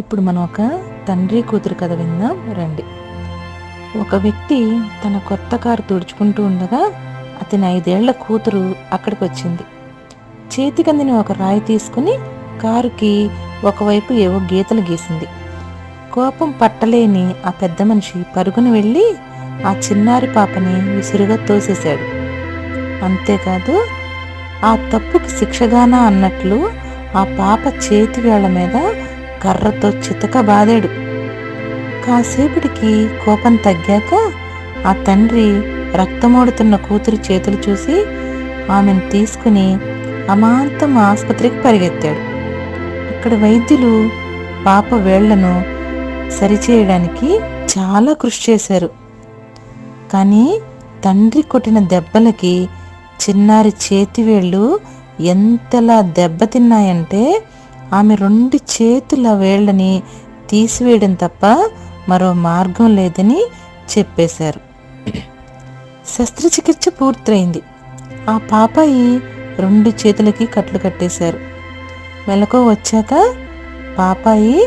ఇప్పుడు మనం ఒక తండ్రి కూతురు కథ విందాం రండి. ఒక వ్యక్తి తన కొత్త కారు తుడుచుకుంటూ ఉండగా అతని 5 ఏళ్ల కూతురు అక్కడికి వచ్చింది. చేతికందిన ఒక రాయి తీసుకుని కారుకి ఒకవైపు ఏవో గీతలు గీసింది. కోపం పట్టలేని ఆ పెద్ద మనిషి పరుగున వెళ్ళి ఆ చిన్నారి పాపని విసురుగా తోసేశాడు. అంతేకాదు, ఆ తప్పుకి శిక్షగానా అన్నట్లు ఆ పాప చేతి వేళ్ల మీద కర్రతో చితక బాదాడు. కాసేపటికి కోపం తగ్గాక ఆ తండ్రి రక్తమోడుతున్న కూతురి చేతులు చూసి ఆమెను తీసుకుని అమాంతం ఆసుపత్రికి పరిగెత్తాడు. అక్కడ వైద్యులు పాప వేళ్లను సరిచేయడానికి చాలా కృషి చేశారు. కానీ తండ్రి కొట్టిన దెబ్బలకి చిన్నారి చేతివేళ్లు ఎంతలా దెబ్బతిన్నాయంటే ఆమె 2 చేతుల వేళ్ళని తీసివేయడం తప్ప మరో మార్గం లేదని చెప్పేశారు. శస్త్రచికిత్స పూర్తయింది. ఆ పాపాయి 2 చేతులకి కట్లు కట్టేశారు. మెలకువ వచ్చాక పాపాయి,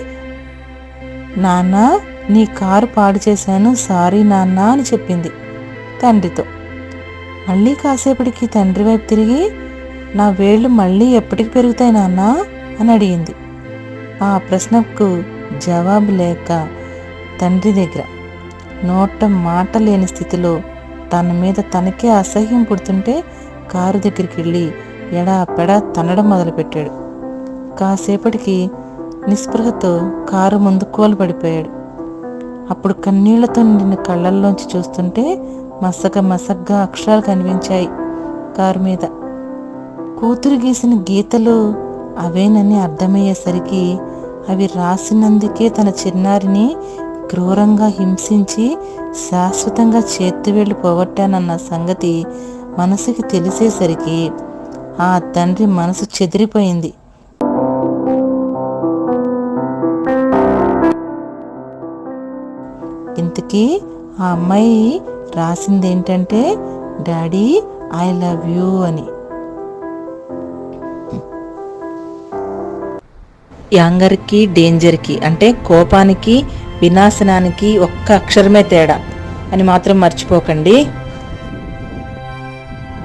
నాన్న, నీ కారు పాడు చేశాను, సారీ నాన్న అని చెప్పింది తండ్రితో. మళ్ళీ కాసేపటికి తండ్రి వైపు తిరిగి, నా వేళ్ళు మళ్ళీ ఎప్పటికి పెరుగుతాయి నాన్న అని అడిగింది. ఆ ప్రశ్నకు జవాబు లేక తండ్రి దగ్గర నోట మాట లేని స్థితిలో తన మీద తనకే అసహ్యం పుడుతుంటే కారు దగ్గరికి వెళ్ళి ఎడాపెడా తన్నడం మొదలుపెట్టాడు. కాసేపటికి నిస్పృహతో కారు ముందు కూలబడిపోయాడు. అప్పుడు కన్నీళ్లతో నిండిన కళ్ళల్లోంచి చూస్తుంటే మసగ్గా అక్షరాలు కనిపించాయి కారు మీద. కూతురు గీసిన గీతలు అవేనని అర్థమయ్యేసరికి అవి రాసినందుకే తన చిన్నారిని క్రూరంగా హింసించి శాశ్వతంగా చేతివేళ్లు పోగొట్టానన్న సంగతి మనసుకి తెలిసేసరికి ఆ తండ్రి మనసు చెదిరిపోయింది. ఇంతకీ ఆ అమ్మాయి రాసిందేంటంటే, డాడీ ఐ లవ్ యూ అని. యాంగర్కి డేంజర్కి అంటే కోపానికి వినాశనానికి ఒక్క అక్షరమే తేడా అని మాత్రం మర్చిపోకండి.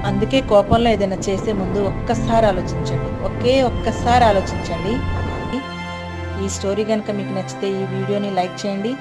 అందుకే కోపంలో ఏదైనా చేసే ముందు ఒక్కసారి ఆలోచించండి. ఈ స్టోరీ కనుక మీకు నచ్చితే ఈ వీడియోని లైక్ చేయండి.